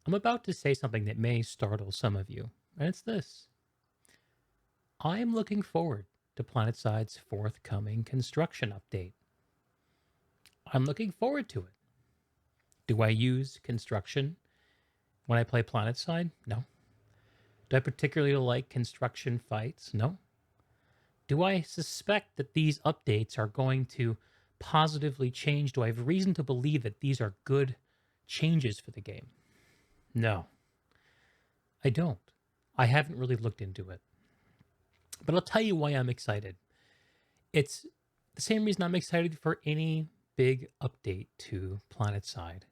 I'm about to say something that may startle some of you, and it's this. I am looking forward to Planetside's forthcoming construction update. I'm looking forward to it. Do I use construction when I play Planetside? No. Do I particularly like construction fights? No. Do I suspect that these updates are going to positively change? Do I have reason to believe that these are good changes for the game? No, I don't. I haven't really looked into it. But I'll tell you why I'm excited. It's the same reason I'm excited for any big update to Planetside,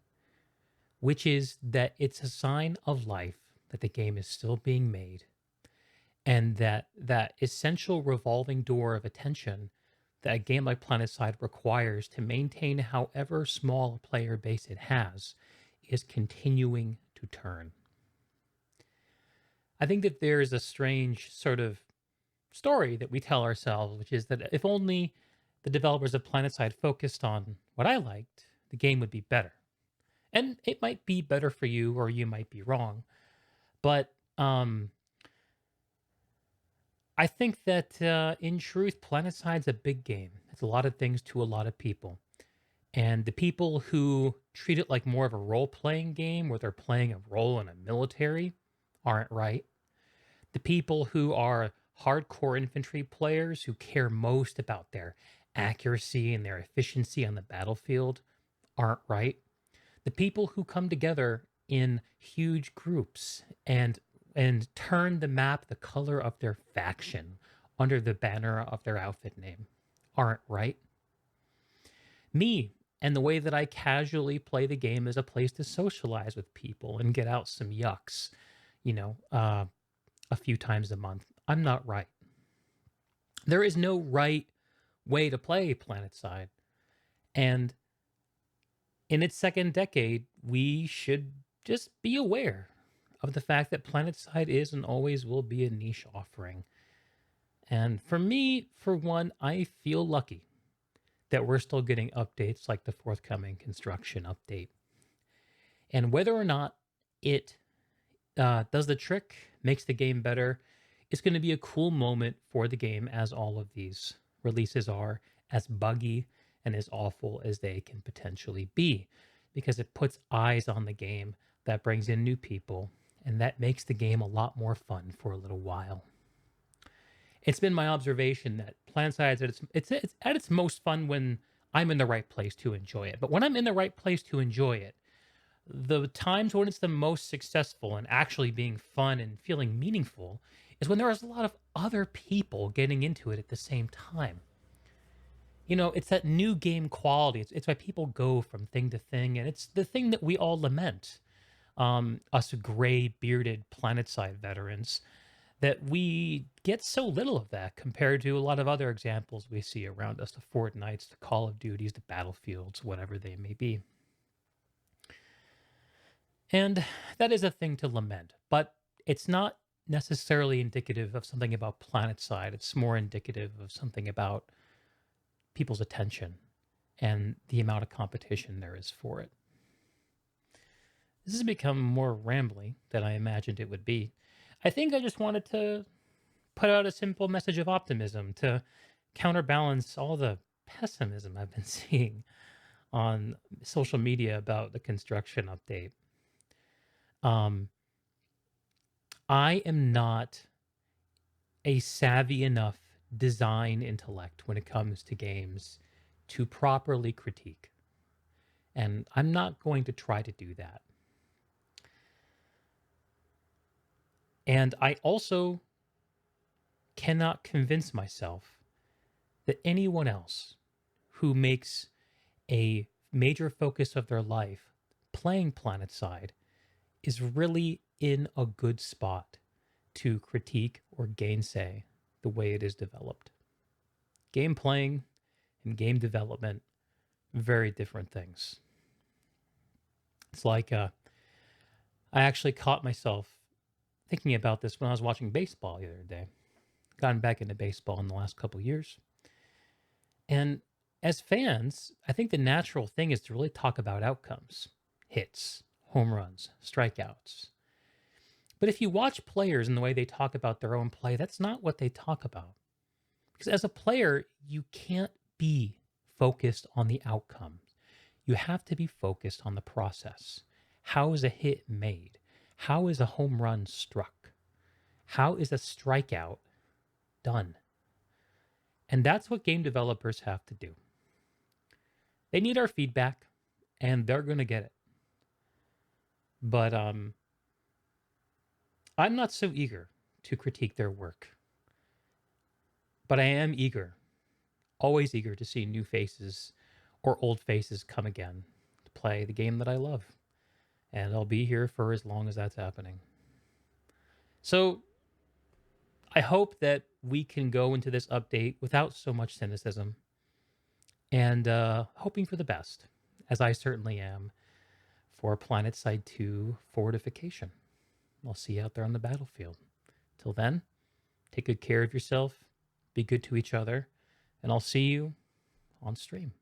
which is that it's a sign of life that the game is still being made, and that essential revolving door of attention that a game like Planetside requires to maintain however small a player base it has is continuing to turn. I think that there is a strange sort of story that we tell ourselves, which is that if only the developers of Planetside focused on what I liked, the game would be better. And it might be better for you, or you might be wrong. But I think that in truth, Planetside's a big game. It's a lot of things to a lot of people. And the people who treat it like more of a role playing game where they're playing a role in a military aren't right. The people who are hardcore infantry players who care most about their accuracy and their efficiency on the battlefield aren't right. The people who come together in huge groups and turn the map the color of their faction under the banner of their outfit name aren't right. Me and the way that I casually play the game as a place to socialize with people and get out some yucks, you know, a few times a month. I'm not right. There is no right way to play Planetside. And in its second decade, we should just be aware of the fact that Planetside is and always will be a niche offering. And for me, for one, I feel lucky that we're still getting updates like the forthcoming construction update. And whether or not it does the trick, makes the game better, it's going to be a cool moment for the game, as all of these releases are, as buggy and as awful as they can potentially be, because it puts eyes on the game, that brings in new people, and that makes the game a lot more fun for a little while. It's been my observation that PlanSide is it's at its most fun when I'm in the right place to enjoy it. But when I'm in the right place to enjoy it, the times when it's the most successful and actually being fun and feeling meaningful is when there is a lot of other people getting into it at the same time. You know, it's that new game quality. It's why people go from thing to thing, and it's the thing that we all lament. Us gray bearded planetside veterans, that we get so little of that compared to a lot of other examples we see around us, the Fortnites, the Call of Duties, the Battlefields, whatever they may be. And that is a thing to lament, but it's not necessarily indicative of something about PlanetSide. It's more indicative of something about people's attention and the amount of competition there is for it. This has become more rambly than I imagined it would be. I think I just wanted to put out a simple message of optimism to counterbalance all the pessimism I've been seeing on social media about the construction update. Um, I am not a savvy enough design intellect when it comes to games to properly critique. And I'm not going to try to do that. And I also cannot convince myself that anyone else who makes a major focus of their life playing Planetside is really in a good spot to critique or gainsay the way it is developed. Game playing and game development, very different things. It's like I actually caught myself thinking about this when I was watching baseball the other day. Gotten back into baseball in the last couple years. And as fans, I think the natural thing is to really talk about outcomes, hits, home runs, strikeouts. But if you watch players and the way they talk about their own play, that's not what they talk about. Because as a player, you can't be focused on the outcome. You have to be focused on the process. How is a hit made? How is a home run struck? How is a strikeout done? And that's what game developers have to do. They need our feedback, and they're going to get it. But I'm not so eager to critique their work. But I am eager, always eager to see new faces or old faces come again to play the game that I love. And I'll be here for as long as that's happening. So I hope that we can go into this update without so much cynicism and hoping for the best, as I certainly am, for Planetside 2 fortification. I'll see you out there on the battlefield. Till then, take good care of yourself, be good to each other, and I'll see you on stream.